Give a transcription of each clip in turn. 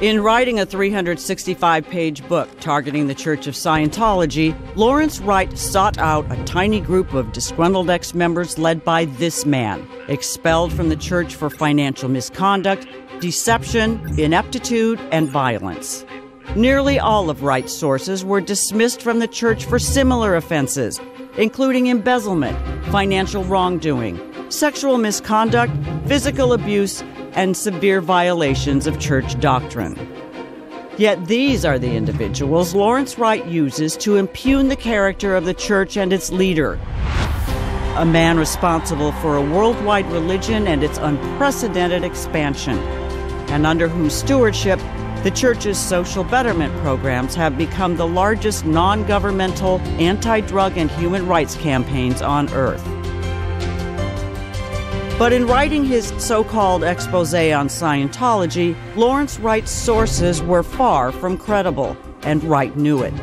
In writing a 365-page book targeting the Church of Scientology, Lawrence Wright sought out a tiny group of disgruntled ex-members led by this man, expelled from the church for financial misconduct, deception, ineptitude, and violence. Nearly all of Wright's sources were dismissed from the church for similar offenses, including embezzlement, financial wrongdoing, sexual misconduct, physical abuse, and severe violations of church doctrine. Yet these are the individuals Lawrence Wright uses to impugn the character of the church and its leader, a man responsible for a worldwide religion and its unprecedented expansion, and under whose stewardship the church's social betterment programs have become the largest non-governmental anti-drug and human rights campaigns on earth. But in writing his so-called expose on Scientology, Lawrence Wright's sources were far from credible, and Wright knew it.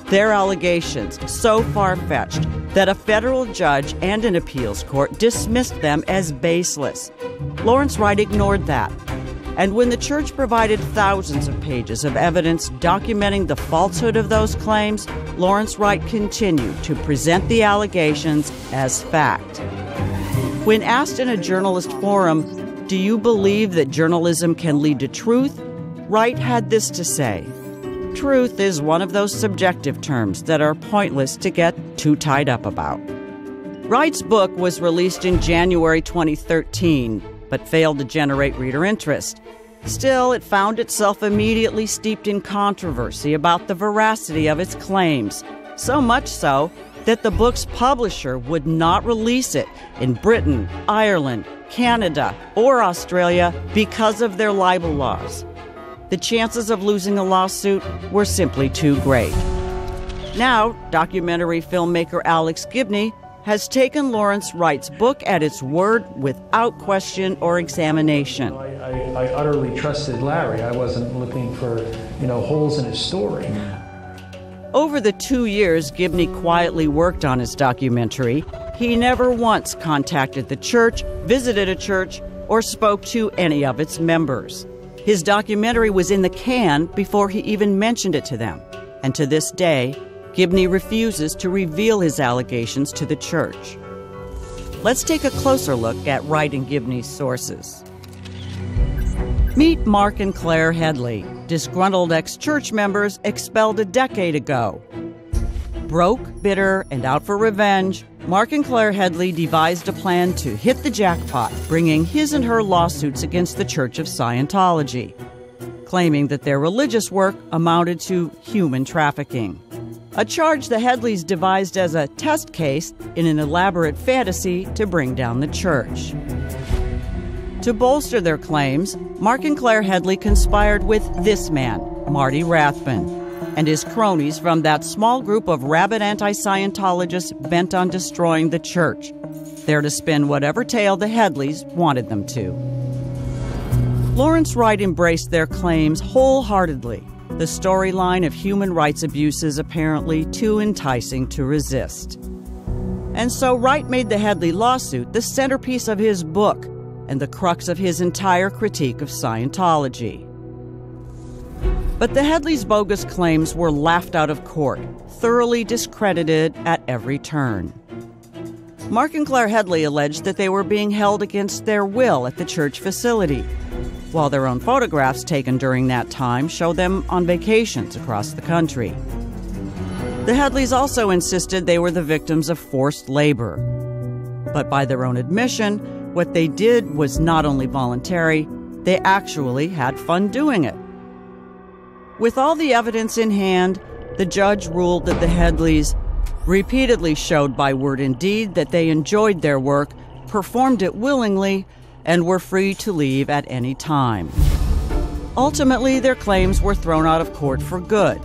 Their allegations, so far-fetched that a federal judge and an appeals court dismissed them as baseless. Lawrence Wright ignored that. And when the church provided thousands of pages of evidence documenting the falsehood of those claims, Lawrence Wright continued to present the allegations as fact. When asked in a journalist forum, "Do you believe that journalism can lead to truth?" Wright had this to say: "Truth is one of those subjective terms that are pointless to get too tied up about." Wright's book was released in January 2013, but failed to generate reader interest. Still, it found itself immediately steeped in controversy about the veracity of its claims, so much so that the book's publisher would not release it in Britain, Ireland, Canada, or Australia because of their libel laws. The chances of losing a lawsuit were simply too great. Now, documentary filmmaker Alex Gibney has taken Lawrence Wright's book at its word without question or examination. I utterly trusted Larry. I wasn't looking for, holes in his story. Over the 2 years Gibney quietly worked on his documentary, he never once contacted the church, visited a church, or spoke to any of its members. His documentary was in the can before he even mentioned it to them. And to this day, Gibney refuses to reveal his allegations to the church. Let's take a closer look at Wright and Gibney's sources. Meet Marc and Claire Headley, disgruntled ex-church members expelled a decade ago. Broke, bitter, and out for revenge, Marc and Claire Headley devised a plan to hit the jackpot, bringing his and her lawsuits against the Church of Scientology, claiming that their religious work amounted to human trafficking. A charge the Headleys devised as a test case in an elaborate fantasy to bring down the church. To bolster their claims, Marc and Claire Headley conspired with this man, Marty Rathbun, and his cronies from that small group of rabid anti-Scientologists bent on destroying the church, there to spin whatever tale the Headleys wanted them to. Lawrence Wright embraced their claims wholeheartedly, the storyline of human rights abuses apparently too enticing to resist. And so Wright made the Headley lawsuit the centerpiece of his book and the crux of his entire critique of Scientology. But the Headleys' bogus claims were laughed out of court, thoroughly discredited at every turn. Marc and Claire Headley alleged that they were being held against their will at the church facility, while their own photographs taken during that time show them on vacations across the country. The Headleys also insisted they were the victims of forced labor. But by their own admission, what they did was not only voluntary, they actually had fun doing it. With all the evidence in hand, the judge ruled that the Headleys repeatedly showed by word and deed that they enjoyed their work, performed it willingly, and were free to leave at any time. Ultimately, their claims were thrown out of court for good,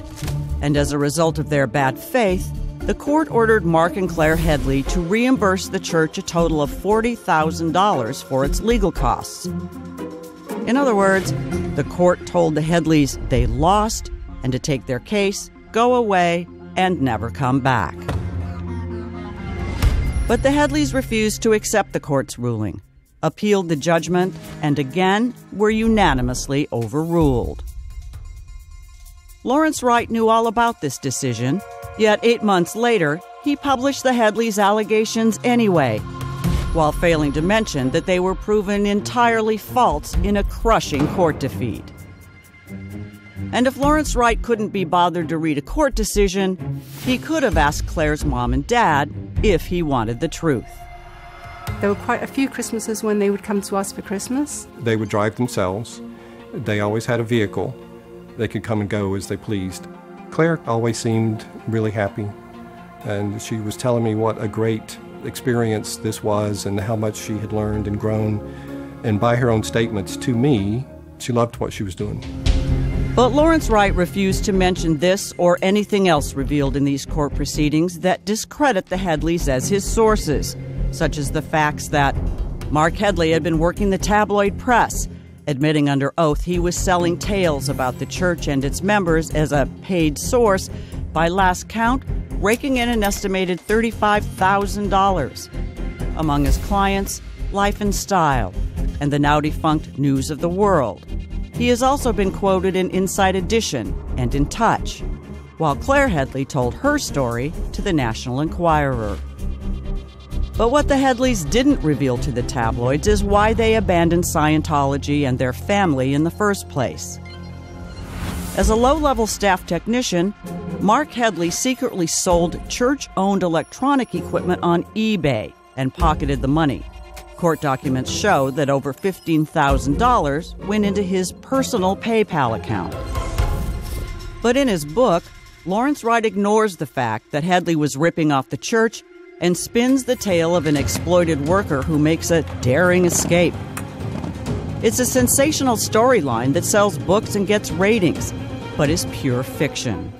and as a result of their bad faith, the court ordered Marc and Claire Headley to reimburse the church a total of $40,000 for its legal costs. In other words, the court told the Headleys they lost and to take their case, go away, and never come back. But the Headleys refused to accept the court's ruling, appealed the judgment, and again were unanimously overruled. Lawrence Wright knew all about this decision, yet 8 months later, he published the Headleys' allegations anyway, while failing to mention that they were proven entirely false in a crushing court defeat. And if Lawrence Wright couldn't be bothered to read a court decision, he could have asked Claire's mom and dad if he wanted the truth. There were quite a few Christmases when they would come to us for Christmas. They would drive themselves. They always had a vehicle. They could come and go as they pleased. Claire always seemed really happy, and she was telling me what a great experience this was and how much she had learned and grown. And by her own statements to me, she loved what she was doing. But Lawrence Wright refused to mention this or anything else revealed in these court proceedings that discredit the Headleys as his sources, such as the facts that Marc Headley had been working the tabloid press, admitting under oath he was selling tales about the church and its members as a paid source, by last count, raking in an estimated $35,000. Among his clients, Life and Style and the now-defunct News of the World. He has also been quoted in Inside Edition and In Touch, while Claire Headley told her story to the National Enquirer. But what the Headleys didn't reveal to the tabloids is why they abandoned Scientology and their family in the first place. As a low-level staff technician, Marc Headley secretly sold church-owned electronic equipment on eBay and pocketed the money. Court documents show that over $15,000 went into his personal PayPal account. But in his book, Lawrence Wright ignores the fact that Headley was ripping off the church and spins the tale of an exploited worker who makes a daring escape. It's a sensational storyline that sells books and gets ratings, but is pure fiction.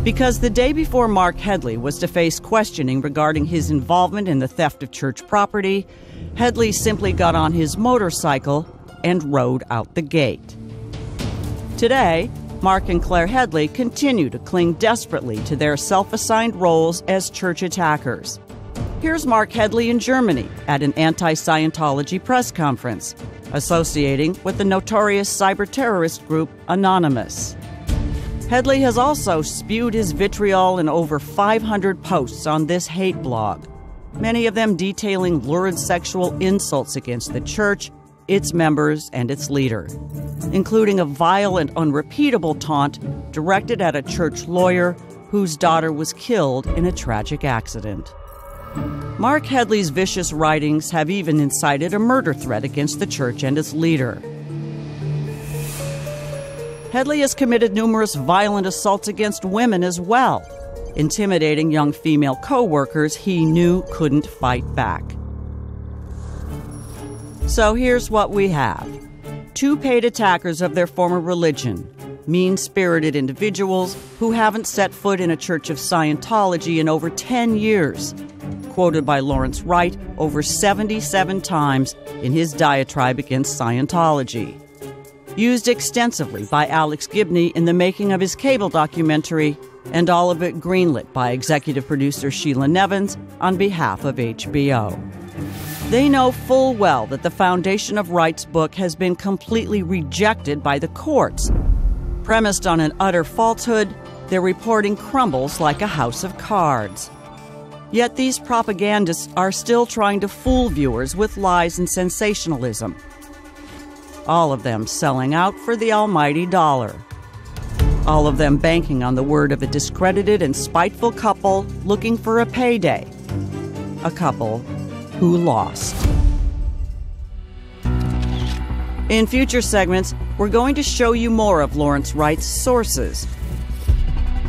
Because the day before Marc Headley was to face questioning regarding his involvement in the theft of church property, Headley simply got on his motorcycle and rode out the gate. Today, Marc and Claire Headley continue to cling desperately to their self-assigned roles as church attackers. Here's Marc Headley in Germany at an anti-Scientology press conference, associating with the notorious cyber-terrorist group Anonymous. Headley has also spewed his vitriol in over 500 posts on this hate blog, many of them detailing lurid sexual insults against the church, its members, and its leader, including a vile and unrepeatable taunt directed at a church lawyer whose daughter was killed in a tragic accident. Marc Headley's vicious writings have even incited a murder threat against the church and its leader. Headley has committed numerous violent assaults against women as well, intimidating young female co-workers he knew couldn't fight back. So here's what we have. Two paid attackers of their former religion, mean-spirited individuals who haven't set foot in a church of Scientology in over 10 years, quoted by Lawrence Wright over 77 times in his diatribe against Scientology. Used extensively by Alex Gibney in the making of his cable documentary, and all of it greenlit by executive producer Sheila Nevins on behalf of HBO. They know full well that the foundation of Wright's book has been completely rejected by the courts. Premised on an utter falsehood, their reporting crumbles like a house of cards. Yet these propagandists are still trying to fool viewers with lies and sensationalism. All of them selling out for the almighty dollar. All of them banking on the word of a discredited and spiteful couple looking for a payday. A couple who lost. In future segments, we're going to show you more of Lawrence Wright's sources.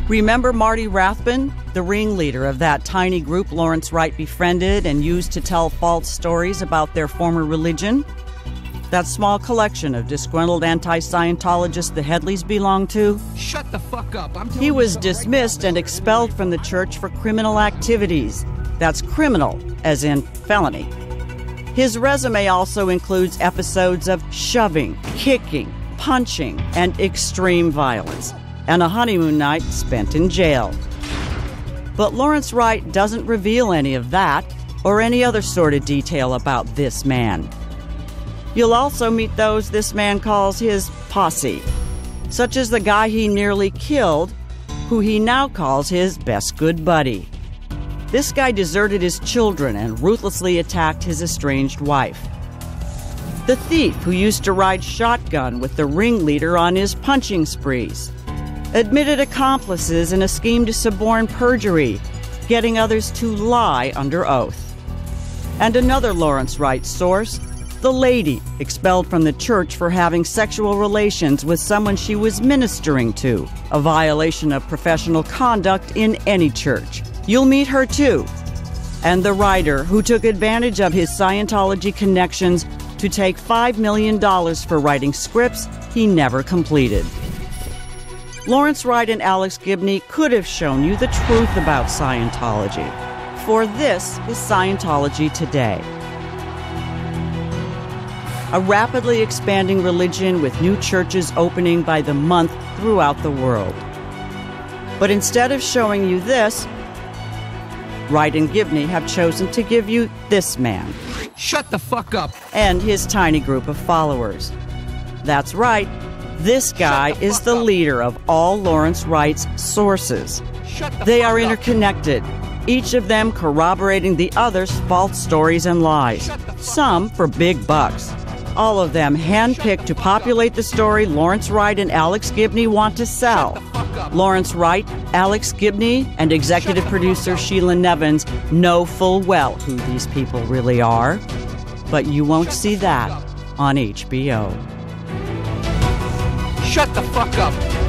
Remember Marty Rathbun, the ringleader of that tiny group Lawrence Wright befriended and used to tell false stories about their former religion? That small collection of disgruntled anti-Scientologists the Headleys belonged to? Shut the fuck up. He was dismissed and expelled from the church for criminal activities. That's criminal, as in felony. His resume also includes episodes of shoving, kicking, punching, and extreme violence, and a honeymoon night spent in jail. But Lawrence Wright doesn't reveal any of that or any other sort of detail about this man. You'll also meet those this man calls his posse. such as the guy he nearly killed, who he now calls his best good buddy. This guy deserted his children and ruthlessly attacked his estranged wife. The thief who used to ride shotgun with the ringleader on his punching sprees. Admitted accomplices in a scheme to suborn perjury, getting others to lie under oath. And another Lawrence Wright source, the lady expelled from the church for having sexual relations with someone she was ministering to, a violation of professional conduct in any church. You'll meet her too. And the writer who took advantage of his Scientology connections to take $5 million for writing scripts he never completed. Lawrence Wright and Alex Gibney could have shown you the truth about Scientology. For this is Scientology today. A rapidly expanding religion with new churches opening by the month throughout the world. But instead of showing you this, Wright and Gibney have chosen to give you this man. Shut the fuck up! And his tiny group of followers. That's right, this guy is the leader of all Lawrence Wright's sources. They are interconnected, each of them corroborating the other's false stories and lies, some for big bucks. All of them handpicked to populate the story Lawrence Wright and Alex Gibney want to sell. Lawrence Wright, Alex Gibney, and executive producer Sheila Nevins know full well who these people really are. But you won't see that on HBO. Shut the fuck up!